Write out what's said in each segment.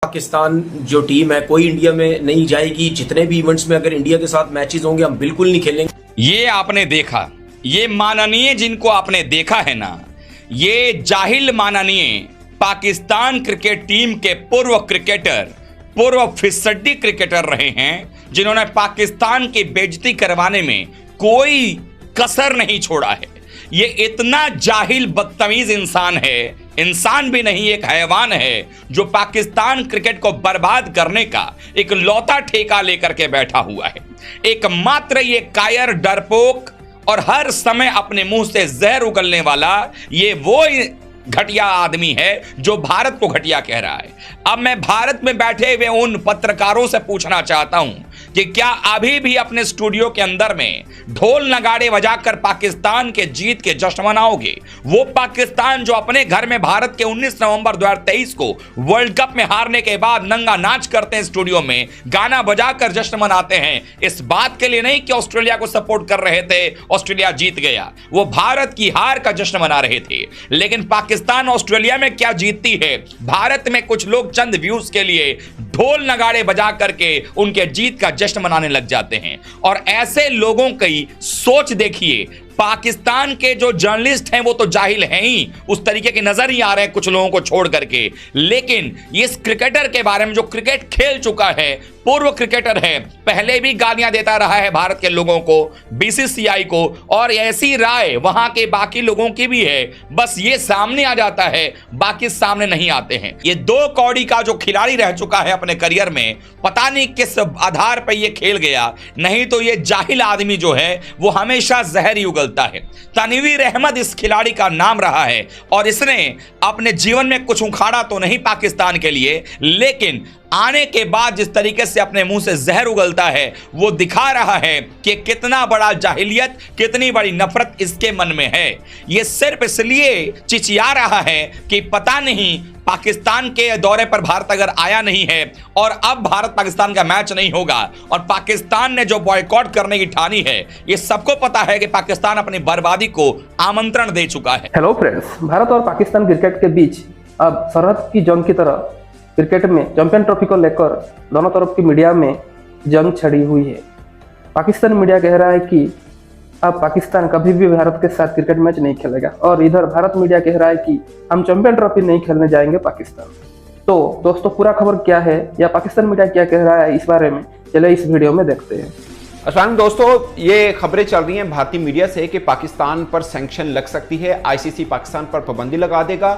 पाकिस्तान जो टीम है कोई इंडिया में नहीं जाएगी। जितने भी इवेंट्स में अगर इंडिया के साथ मैचेस होंगे हम बिल्कुल नहीं खेलेंगे। ये आपने देखा, ये माननीय जिनको आपने देखा है ना, ये जाहिल माननीय पाकिस्तान क्रिकेट टीम के पूर्व क्रिकेटर, पूर्व फिसड्डी क्रिकेटर रहे हैं जिन्होंने पाकिस्तान की बेइज्जती करवाने में कोई कसर नहीं छोड़ा है। ये इतना जाहिल बदतमीज इंसान है, इंसान भी नहीं एक हैवान है, जो पाकिस्तान क्रिकेट को बर्बाद करने का एक लौता ठेका लेकर के बैठा हुआ है। एकमात्र ये कायर, डरपोक और हर समय अपने मुंह से जहर उगलने वाला ये वो घटिया आदमी है जो भारत को घटिया कह रहा है। अब मैं भारत में बैठे हुए उन पत्रकारों से पूछना चाहता हूं कि क्या अभी भी अपने स्टूडियो के अंदर में ढोल नगाड़े बजाकर पाकिस्तान के जीत के जश्न मनाओगे? वो पाकिस्तान जो अपने घर में भारत के 19 नवंबर 2023 को वर्ल्ड कप में हारने के बाद नंगा नाच करते हैं, स्टूडियो में गाना बजाकर जश्न मनाते हैं, इस बात के लिए नहीं कि ऑस्ट्रेलिया को सपोर्ट कर रहे थे, ऑस्ट्रेलिया जीत गया, वो भारत की हार का जश्न मना रहे थे। लेकिन पाकिस्तान ऑस्ट्रेलिया में क्या जीतती है? भारत में कुछ लोग चंद व्यूज के लिए ढोल नगाड़े बजा करके उनके जीत का जश्न मनाने लग जाते हैं। और ऐसे लोगों की सोच देखिए, पाकिस्तान के जो जर्नलिस्ट हैं वो तो जाहिल हैं ही, उस तरीके के नजर ही आ रहे हैं कुछ लोगों को छोड़ करके। लेकिन इस क्रिकेटर के बारे में जो क्रिकेट खेल चुका है, पूर्व क्रिकेटर है, पहले भी गालियां देता रहा है भारत के लोगों को, बीसीसीआई को, और ऐसी राय वहां के बाकी लोगों की भी है। बस ये सामने आ जाता है, बाकी सामने नहीं आते हैं। ये 2 कौड़ी का जो खिलाड़ी रह चुका है अपने करियर में, पता नहीं किस आधार पर ये खेल गया, नहीं तो ये जाहिल आदमी जो है वो हमेशा जहर ही उगलता है। तनवीर अहमद इस खिलाड़ी का नाम रहा है और इसने अपने जीवन में कुछ उखाड़ा तो नहीं पाकिस्तान के लिए, लेकिन आने के बाद जिस तरीके से अपने मुंह से जहर उगलता है वो दिखा रहा है कि कितना बड़ा जाहिलियत, कितनी बड़ी नफरत इसके मन में है। ये सिर्फ इसलिए चिचिया रहा है कि पता नहीं पाकिस्तान के दौरे पर भारत अगर आया नहीं है और अब भारत पाकिस्तान का मैच नहीं होगा और पाकिस्तान ने जो बॉयकॉट करने की ठानी है, ये सबको पता है कि पाकिस्तान अपनी बर्बादी को आमंत्रण दे चुका है। हेलो फ्रेंड्स, भारत और पाकिस्तान क्रिकेट के बीच अब सरहद की जंग की तरह क्रिकेट में चैंपियन ट्रॉफी को लेकर दोनों तरफ की मीडिया में जंग छड़ी हुई है। पाकिस्तान मीडिया कह रहा है कि अब पाकिस्तान कभी भी भारत के साथ क्रिकेट मैच नहीं खेलेगा, और इधर भारत मीडिया कह रहा है कि हम चैंपियन ट्रॉफी नहीं खेलने जाएंगे पाकिस्तान। तो दोस्तों, पूरा खबर क्या है या पाकिस्तान मीडिया क्या कह रहा है, इस बारे में चले इस वीडियो में देखते हैं। अस्सलाम दोस्तों, ये खबरें चल रही हैं भारतीय मीडिया से कि पाकिस्तान पर सैंक्शन लग सकती है, आईसीसी पाकिस्तान पर पाबंदी लगा देगा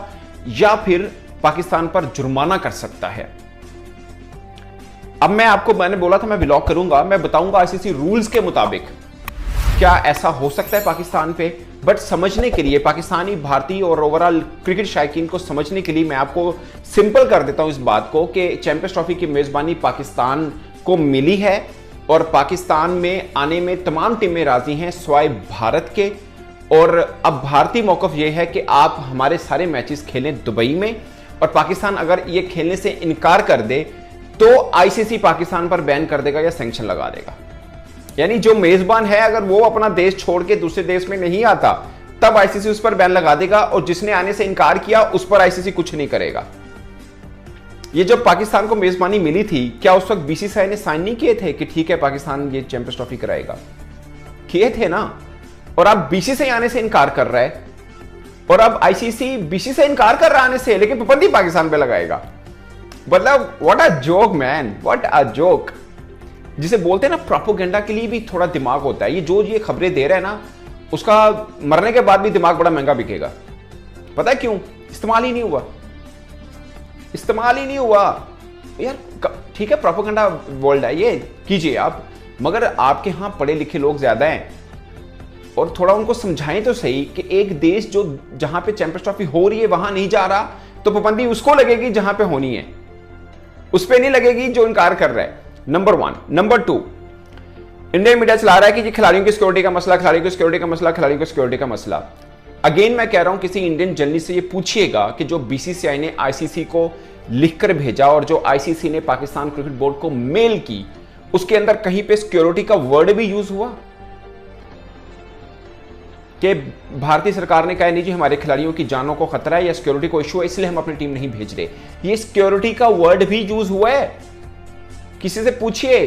या फिर पाकिस्तान पर जुर्माना कर सकता है। अब मैंने बोला था मैं व्लॉग करूंगा, मैं बताऊंगा आईसीसी रूल्स के मुताबिक क्या ऐसा हो सकता है पाकिस्तान पे। बट समझने के लिए, पाकिस्तानी, भारतीय और ओवरऑल क्रिकेट शायकीन को समझने के लिए मैं आपको सिंपल कर देता हूं इस बात को कि चैंपियंस ट्रॉफी की मेजबानी पाकिस्तान को मिली है और पाकिस्तान में आने में तमाम टीमें राजी हैं सिवाय भारत के। और अब भारतीय मौकफ यह है कि आप हमारे सारे मैचेस खेलें दुबई में, और पाकिस्तान अगर ये खेलने से इनकार कर दे तो आईसीसी पाकिस्तान पर बैन कर देगा या सैंक्शन लगा देगा। यानी जो मेजबान है अगर वो अपना देश छोड़ के दूसरे देश में नहीं आता तब आईसीसी उस पर बैन लगा देगा, और जिसने आने से इनकार किया उस पर आईसीसी कुछ नहीं करेगा। ये जब पाकिस्तान को मेजबानी मिली थी, क्या उस वक्त बीसीसीआई ने साइन नहीं किए थे कि ठीक है पाकिस्तान ये चैंपियंस ट्रॉफी कराएगा? किए थे ना। और अब बीसीसीआई आने से इनकार कर रहा है, और अब आईसीसी बीसीसीआई इनकार कर रहा आने से, लेकिन पाबंदी पाकिस्तान पे लगाएगा। मतलब what a joke man, what a joke. जिसे बोलते हैं ना, प्रोपेगेंडा के लिए भी थोड़ा दिमाग होता है। ये खबरें दे रहा है ना, उसका मरने के बाद भी दिमाग बड़ा महंगा बिकेगा। पता है क्यों? इस्तेमाल ही नहीं हुआ, इस्तेमाल ही नहीं हुआ यार। ठीक है, प्रोपेगेंडा वर्ल्ड है, ये कीजिए आप, मगर आपके यहां पढ़े लिखे लोग ज्यादा हैं और थोड़ा उनको समझाएं तो सही कि एक देश जो जहां पे चैंपियंस ट्रॉफी हो रही है वहां नहीं जा रहा तो पाबंदी उसको लगेगी जहां पे होनी है, उस पे नहीं लगेगी जो इनकार कर रहा है। नंबर 1। नंबर 2, इंडियन मीडिया चला रहा है कि खिलाड़ियों की सिक्योरिटी का मसला, खिलाड़ियों की सिक्योरिटी का मसला, खिलाड़ियों की सिक्योरिटी का मसला। अगेन मैं कह रहा हूं, किसी इंडियन जर्नलिस्ट से ये पूछिएगा कि जो बीसीसीआई ने आईसीसी को लिखकर भेजा और जो आईसीसी ने पाकिस्तान क्रिकेट बोर्ड को मेल की, उसके अंदर कहीं पे सिक्योरिटी का वर्ड भी यूज हुआ? कि भारतीय सरकार ने कहा नहीं जी हमारे खिलाड़ियों की जानों को खतरा है या सिक्योरिटी को इशू है इसलिए हम अपनी टीम नहीं भेज रहे। ये सिक्योरिटी का वर्ड भी यूज हुआ है, किसी से पूछिए,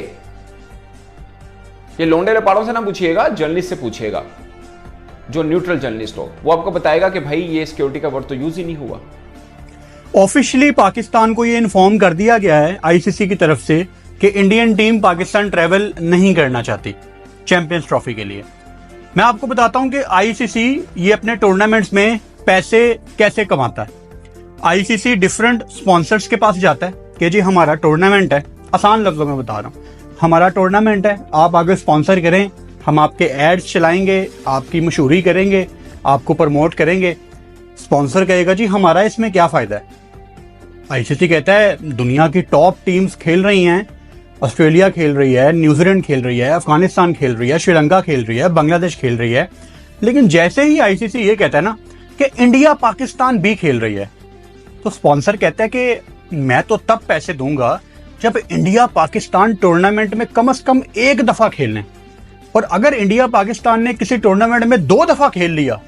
ये लोंडे रपाड़ों से ना पूछिएगा, जर्नलिस्ट से पूछिएगा, जो न्यूट्रल जर्नलिस्ट हो, वो आपको बताएगा कि भाई ये सिक्योरिटी का वर्ड तो यूज ही नहीं हुआ। ऑफिशियली पाकिस्तान को ये इन्फॉर्म कर दिया गया है आईसीसी की तरफ से कि इंडियन टीम पाकिस्तान ट्रैवल नहीं करना चाहती चैंपियंस ट्रॉफी के लिए। मैं आपको बताता हूं कि आईसीसी ये अपने टूर्नामेंट्स में पैसे कैसे कमाता है। आईसीसी डिफरेंट स्पॉन्सर्स के पास जाता है कि जी हमारा टूर्नामेंट है, आसान लफ्जों में बता रहा हूं, हमारा टूर्नामेंट है, आप आगे स्पॉन्सर करें, हम आपके एड्स चलाएंगे, आपकी मशहूरी करेंगे, आपको प्रमोट करेंगे। स्पॉन्सर कहेगा जी हमारा इसमें क्या फायदा है। आईसीसी कहता है दुनिया की टॉप टीम्स खेल रही हैं, ऑस्ट्रेलिया खेल रही है, न्यूजीलैंड खेल रही है, अफगानिस्तान खेल रही है, श्रीलंका खेल रही है, बांग्लादेश खेल रही है, लेकिन जैसे ही आईसीसी ये कहता है ना कि इंडिया पाकिस्तान भी खेल रही है, तो स्पॉन्सर कहता है कि मैं तो तब पैसे दूंगा जब इंडिया पाकिस्तान टूर्नामेंट में कम से कम एक दफा खेलने, और अगर इंडिया पाकिस्तान ने किसी टूर्नामेंट में 2 दफा खेल लिया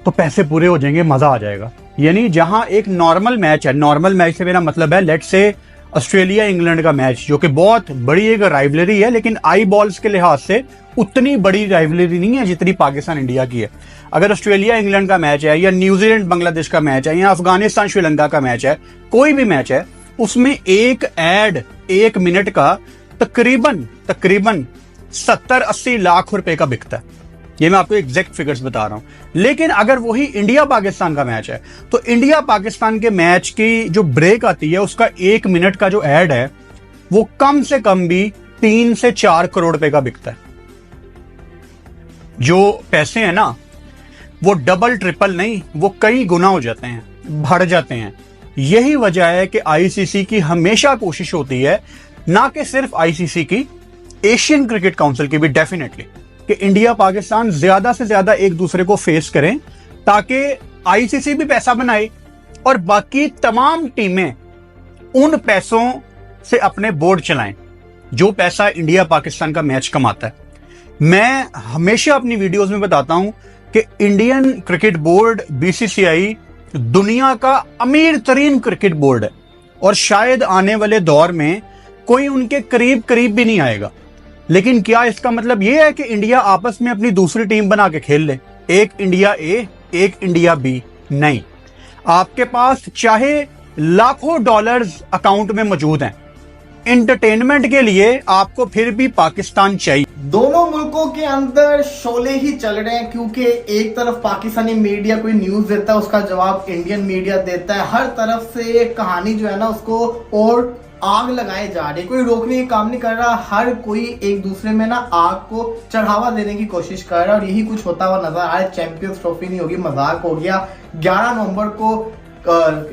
तो पैसे पूरे हो जाएंगे, मजा आ जाएगा। यानी जहां एक नॉर्मल मैच है, नॉर्मल मैच से मेरा मतलब है लेट्स से ऑस्ट्रेलिया इंग्लैंड का मैच, जो कि बहुत बड़ी एक राइवलरी है, लेकिन आई बॉल्स के लिहाज से उतनी बड़ी राइवलरी नहीं है जितनी पाकिस्तान इंडिया की है। अगर ऑस्ट्रेलिया इंग्लैंड का मैच है या न्यूजीलैंड बांग्लादेश का मैच है या अफगानिस्तान श्रीलंका का मैच है, कोई भी मैच है, उसमें एक एड 1 मिनट का तकरीबन 70-80 लाख रुपए का बिकता है। ये मैं आपको एग्जैक्ट फिगर्स बता रहा हूं। लेकिन अगर वही इंडिया पाकिस्तान का मैच है तो इंडिया पाकिस्तान के मैच की जो ब्रेक आती है उसका 1 मिनट का जो एड है वो कम से कम भी 3 से 4 करोड़ रुपए का बिकता है। जो पैसे हैं ना वो डबल ट्रिपल नहीं, वो कई गुना हो जाते हैं, बढ़ जाते हैं। यही वजह है कि आईसीसी की हमेशा कोशिश होती है, ना कि सिर्फ आईसीसी की, एशियन क्रिकेट काउंसिल की भी डेफिनेटली, कि इंडिया पाकिस्तान ज्यादा से ज्यादा एक दूसरे को फेस करें ताकि आईसीसी भी पैसा बनाए और बाकी तमाम टीमें उन पैसों से अपने बोर्ड चलाएं जो पैसा इंडिया पाकिस्तान का मैच कमाता है। मैं हमेशा अपनी वीडियोस में बताता हूं कि इंडियन क्रिकेट बोर्ड बीसीसीआई दुनिया का अमीर तरीन क्रिकेट बोर्ड है और शायद आने वाले दौर में कोई उनके करीब भी नहीं आएगा। लेकिन क्या इसका मतलब यह है कि इंडिया आपस में अपनी दूसरी टीम बना के खेल ले, एक इंडिया ए एक इंडिया बी? नहीं, आपके पास चाहे लाखों डॉलर्स अकाउंट में मौजूद हैं, एंटरटेनमेंट के लिए आपको फिर भी पाकिस्तान चाहिए। दोनों मुल्कों के अंदर शोले ही चल रहे हैं, क्योंकि एक तरफ पाकिस्तानी मीडिया कोई न्यूज देता है, उसका जवाब इंडियन मीडिया देता है। हर तरफ से ये कहानी जो है ना उसको और आग लगाए जा रही है, कोई रोकने का काम नहीं कर रहा, हर कोई एक दूसरे में ना आग को चढ़ावा देने की कोशिश कर रहा है और यही कुछ होता हुआ नजर आ रहा है। चैंपियंस ट्रॉफी नहीं होगी, मजाक हो गया। 11 नवंबर को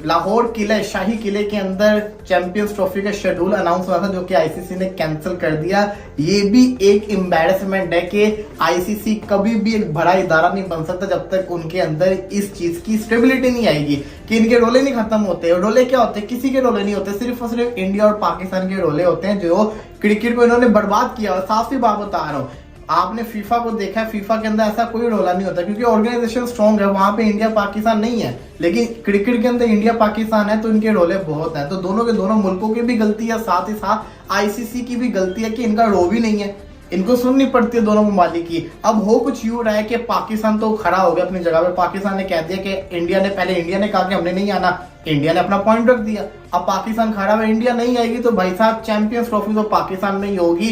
लाहौर किले, शाही किले के अंदर चैंपियंस ट्रॉफी का शेड्यूल अनाउंस हुआ था जो कि आईसीसी ने कैंसिल कर दिया। ये भी एक एम्बैरेसमेंट है कि आईसीसी कभी भी एक बड़ा इदारा नहीं बन सकता जब तक उनके अंदर इस चीज की स्टेबिलिटी नहीं आएगी, कि इनके रोले नहीं खत्म होते। और रोले क्या होते हैं? किसी के रोले नहीं होते, सिर्फ और सिर्फ इंडिया और पाकिस्तान के रोले होते हैं जो क्रिकेट को इन्होंने बर्बाद किया। और साफ सी बात बता रहा हूँ, आपने फीफा को देखा है, फीफा के अंदर ऐसा कोई रोला नहीं होता क्योंकि ऑर्गेनाइजेशन स्ट्रॉन्ग है, वहां पे इंडिया पाकिस्तान नहीं है। लेकिन क्रिकेट के अंदर इंडिया पाकिस्तान है तो इनके रोले बहुत हैं। तो दोनों के दोनों मुल्कों की भी गलती है, साथ ही साथ आईसीसी की भी गलती है कि इनका रो भी नहीं है, इनको सुननी पड़ती है दोनों ममालिक की। अब हो कुछ यूं रहा है कि पाकिस्तान तो खड़ा हो गया अपनी जगह पे, पाकिस्तान ने कह दिया कि इंडिया ने, पहले इंडिया ने कहा कि हमने नहीं आना, इंडिया ने अपना पॉइंट रख दिया। अब पाकिस्तान खड़ा हुआ, इंडिया नहीं आएगी तो भाई साहब चैंपियंस ट्रॉफी तो पाकिस्तान में ही होगी,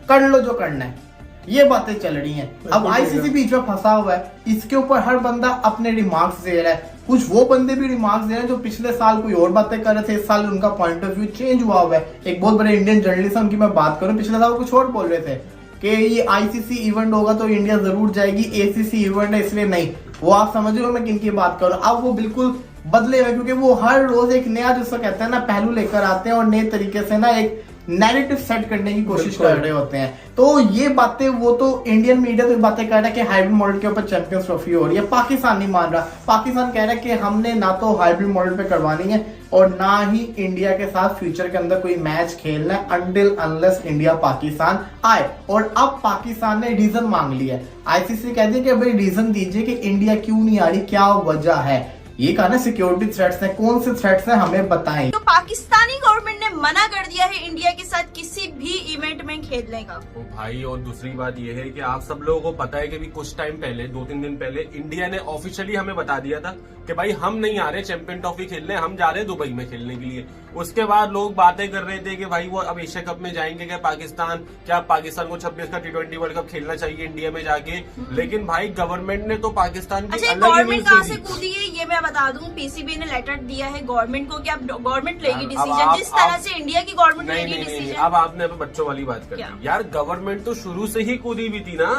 कर लो जो करना है। ये बातें चल रही हैं। अब आईसीसी बीच में फंसा हुआ है, इसके ऊपर हर बंदा अपने रिमार्क्स दे रहा है। कुछ वो बंदे भी रिमार्क्स दे रहे हैं जो पिछले साल कोई और बातें कर रहे थे, इस साल उनका पॉइंट ऑफ व्यू चेंज हुआ है। एक बहुत बड़े इंडियन जर्नलिज्म की मैं बात करूं, पिछले साल कुछ और बोल रहे थे कि ये आईसीसी इवेंट होगा तो इंडिया जरूर जाएगी, एसीसी इवेंट है इसलिए नहीं। वो आप समझ रहे हो मैं किन की बात करूं। अब वो बिल्कुल बदले हुए, क्योंकि वो हर रोज एक नया, जिसको कहते हैं ना, पहलू लेकर आते हैं और नए तरीके से ना एक नैरेटिव सेट करने की कोशिश कर रहे होते हैं। तो ये बातें, वो तो इंडियन मीडिया तो बातें कर रहा है कि हाइब्रिड मॉडल के ऊपर चैंपियंस ट्रॉफी हो रही है, पाकिस्तान नहीं मान रहा। पाकिस्तान कह रहा है कि हमने ना तो हाइब्रिड मॉडल पे करवानी है और ना ही इंडिया के साथ फ्यूचर के अंदर कोई मैच खेलना है अनटिल अनलेस इंडिया पाकिस्तान आए। और अब पाकिस्तान ने रीजन मांग लिया है, आईसीसी कहती है कि भाई रीजन दीजिए कि इंडिया क्यों नहीं आ रही, क्या वजह है। ये कहा ना सिक्योरिटी थ्रेट्स हैं, कौन से थ्रेट्स हैं हमें बताएं। तो पाकिस्तानी गवर्नमेंट ने मना कर दिया है इंडिया के साथ किसी भी इवेंट में खेलने का। तो भाई और दूसरी बात यह है कि आप सब लोगों को पता है कि भी कुछ टाइम पहले 2-3 दिन पहले इंडिया ने ऑफिशियली हमें बता दिया था कि भाई हम नहीं आ रहे चैंपियन ट्रॉफी खेलने, हम जा रहे हैं दुबई में खेलने के लिए। उसके बाद लोग बातें कर रहे थे कि भाई वो अब एशिया कप में जाएंगे क्या पाकिस्तान, क्या पाकिस्तान को 26 का T20 वर्ल्ड कप खेलना चाहिए इंडिया में जाके। लेकिन भाई गवर्नमेंट ने तो पाकिस्तान की अलग ही गवर्नमेंट कहाँ से कूदी है ये मैं बता दूं, पीसीबी ने लेटर दिया है गवर्नमेंट को कि अब गवर्नमेंट लेगी डिसीजन, जिस तरह से इंडिया की गवर्नमेंट लेगी डिसीजन। अब आपने बच्चों वाली बात कर दी यार, गवर्नमेंट तो शुरू से ही कूदी हुई थी ना।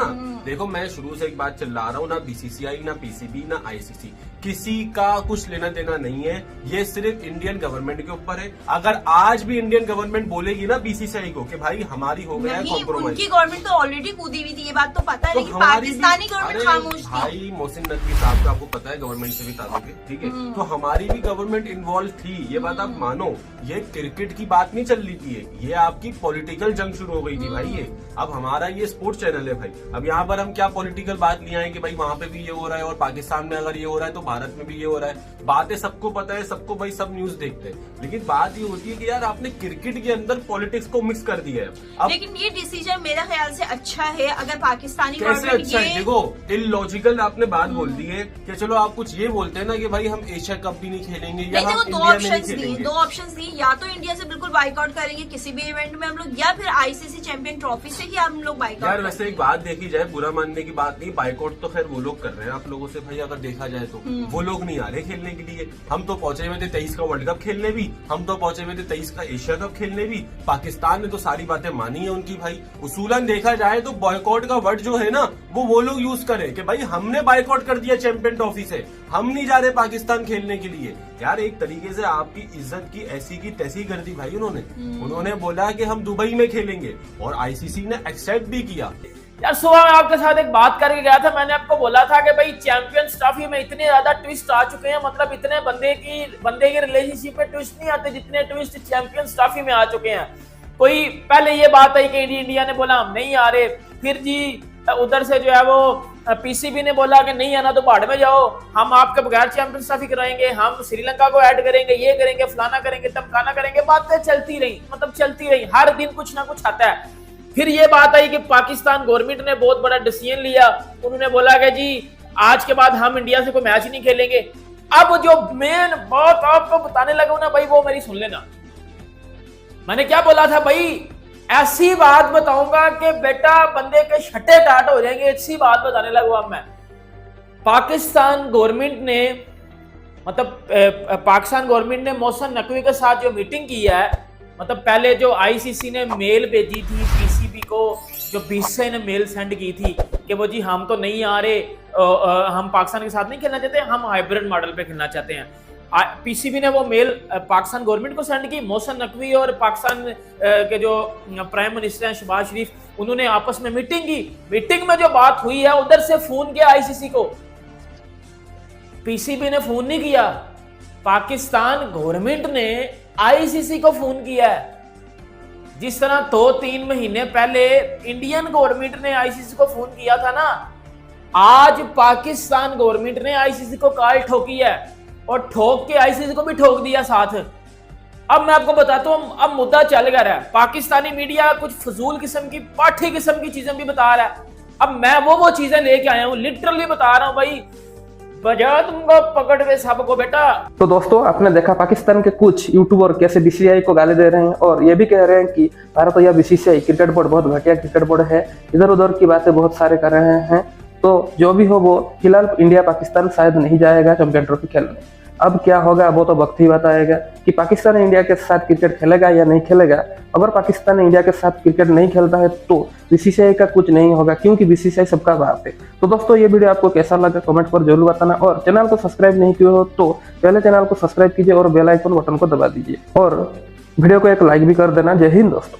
देखो मैं शुरू से एक बात चिल्ला रहा हूँ, ना बीसीसीआई ना पीसीबी ना आईसीसी किसी का कुछ लेना देना नहीं है, ये सिर्फ इंडियन गवर्नमेंट के ऊपर है। अगर आज भी इंडियन गवर्नमेंट बोलेगी ना बीसीसीआई को कि भाई हमारी हो गया है कॉम्प्रोमाइज, उनकी गवर्नमेंट तो ऑलरेडी कूदी हुई थी, ये बात तो पता है, लेकिन पाकिस्तानी गवर्नमेंट खामोश थी। भाई मोहसिन नकवी साहब का आपको पता है गवर्नमेंट से भी ताल्लुक है, ठीक है, तो हमारी भी गवर्नमेंट इन्वॉल्व थी, ये बात आप मानो। ये क्रिकेट की बात नहीं चल रही थी, ये आपकी पॉलिटिकल जंग शुरू हो गई थी भाई। ये अब हमारा ये स्पोर्ट्स चैनल है भाई, अब यहाँ पर हम क्या पॉलिटिकल बात ले आए कि भाई वहां पे भी ये हो रहा है और पाकिस्तान में अगर ये हो रहा है तो भारत में भी ये हो रहा है। बातें सबको पता है, सबको भाई सब न्यूज देखते हैं, लेकिन बात ये होती है कि यार आपने क्रिकेट के अंदर पॉलिटिक्स को मिक्स कर दिया है। लेकिन ये डिसीजन मेरा ख्याल से अच्छा है अगर पाकिस्तानी कैसे गवर्नमेंट अच्छा है? देखो इलॉजिकल आपने बात बोल दी है कि चलो आप कुछ ये बोलते हैं ना कि भाई हम एशिया कप भी नहीं खेलेंगे या हम इंडिया में नहीं खेलेंगे। दो ऑप्शंस दिए, या तो इंडिया से बिल्कुल बाइकआउट करेंगे किसी भी इवेंट में हम लोग, या फिर आईसीसी चैंपियन ट्रॉफी से ही हम लोग बाइकआउट। यार वैसे एक बात देखी जाए, बुरा मानने की बात नहीं, बाइकआउट तो खैर वो लोग कर रहे हैं आप लोगों से भाई, अगर देखा जाए तो वो लोग नहीं आ रहे खेलने के लिए। हम तो पहुंचे हुए थे 23 का वर्ल्ड कप खेलने भी, हम तो पहुंचे हुए थे 23 का एशिया कप खेलने भी। पाकिस्तान ने तो सारी बातें मानी है उनकी भाई। उसूलन देखा जाए तो बॉयकॉट का वर्ड जो है ना वो लोग यूज करें कि भाई हमने बाइकआउट कर दिया चैंपियन ट्रॉफी से, हम नहीं जा रहे पाकिस्तान खेलने के लिए। यार एक तरीके से आपकी इज्जत की ऐसी की तैसी कर दी भाई उन्होंने बोला कि हम दुबई में खेलेंगे और आईसीसी ने एक्सेप्ट भी किया। यार सुबह मैं आपके साथ एक बात करके गया था, मैंने आपको बोला था कि भाई चैंपियंस ट्रॉफी में इतने ज्यादा ट्विस्ट आ चुके हैं, मतलब इतने बंदे की रिलेशनशिप में ट्विस्ट नहीं आते जितने ट्विस्ट चैंपियंस ट्रॉफी में आ चुके हैं। कोई पहले ये बात आई कि इंडिया ने बोला हम नहीं आ रहे, फिर जी उधर से जो है वो पीसीबी ने बोला कि नहीं आना तो भाड़ में जाओ, हम आपके बगैर चैंपियंस ट्रॉफी कराएंगे, हम श्रीलंका को ऐड करेंगे, ये करेंगे, फलाना करेंगे, टमकाना करेंगे, बातें चलती रही, मतलब चलती रही, हर दिन कुछ ना कुछ आता है। फिर ये बात आई कि पाकिस्तान गवर्नमेंट ने बहुत बड़ा डिसीजन लिया, उन्होंने बोला कि जी आज के बाद हम इंडिया से कोई मैच नहीं खेलेंगे। अब जो मेन बात आपको बताने लगा ना भाई वो मेरी सुन लेना। मैंने क्या बोला था भाई, ऐसी बात बताऊंगा कि बेटा बंदे के छठे टाट हो जाएंगे, ऐसी बात बताने लगा अब मैं। पाकिस्तान गवर्नमेंट ने पाकिस्तान गवर्नमेंट ने मोहसिन नकवी के साथ जो मीटिंग की है, मतलब पहले जो आईसीसी ने मेल भेजी थी पीसीबी को, जो बीसीसीआई ने मेल सेंड की थी कि वो जी हम तो नहीं आ रहे, हम पाकिस्तान के साथ नहीं खेलना चाहते, हम हाइब्रिड मॉडल पे खेलना चाहते हैं। पीसीबी ने वो मेल पाकिस्तान गवर्नमेंट को सेंड की। मोहसिन नकवी और पाकिस्तान के जो प्राइम मिनिस्टर हैं शहबाज शरीफ, उन्होंने आपस में मीटिंग की। मीटिंग में जो बात हुई है उधर से फोन किया आईसीसी को, पीसीबी ने फोन नहीं किया, पाकिस्तान गवर्नमेंट ने आईसीसी को फोन किया है। जिस तरह 2-3 महीने पहले इंडियन गवर्नमेंट ने आईसीसी को फोन किया था ना, आज पाकिस्तान गवर्नमेंट ने आईसीसी को कॉल ठोकी है और ठोक के आईसीसी को भी ठोक दिया साथ। अब मैं आपको बताता हूं, अब मुद्दा चल गया है, पाकिस्तानी मीडिया कुछ फजूल किस्म की पाठी किस्म की चीजें भी बता रहा है। अब मैं वो चीजें लेके आया हूं, लिटरली बता रहा हूं भाई, बजा दूंगा पकड़ के सबको बेटा। तो दोस्तों आपने देखा पाकिस्तान के कुछ यूट्यूबर कैसे बीसीसीआई को गाली दे रहे हैं और ये भी कह रहे हैं कि भारत या बीसीसीआई क्रिकेट बोर्ड बहुत घटिया क्रिकेट बोर्ड है, इधर उधर की बातें बहुत सारे कर रहे हैं। तो जो भी हो वो फिलहाल इंडिया पाकिस्तान शायद नहीं जाएगा चैंपियन ट्रॉफी खेलने। अब क्या होगा वो तो वक्त ही बताएगा कि पाकिस्तान इंडिया के साथ क्रिकेट खेलेगा या नहीं खेलेगा। अगर पाकिस्तान इंडिया के साथ क्रिकेट नहीं खेलता है तो बीसीसीआई का कुछ नहीं होगा, क्योंकि बीसीसीआई सबका बाप है। तो दोस्तों ये वीडियो आपको कैसा लगा कमेंट पर जरूर बताना, और चैनल को सब्सक्राइब नहीं किया हो तो पहले चैनल को सब्सक्राइब कीजिए और बेल आइकन बटन को दबा दीजिए। और वीडियो को एक लाइक भी कर देना। जय हिंद दोस्तों।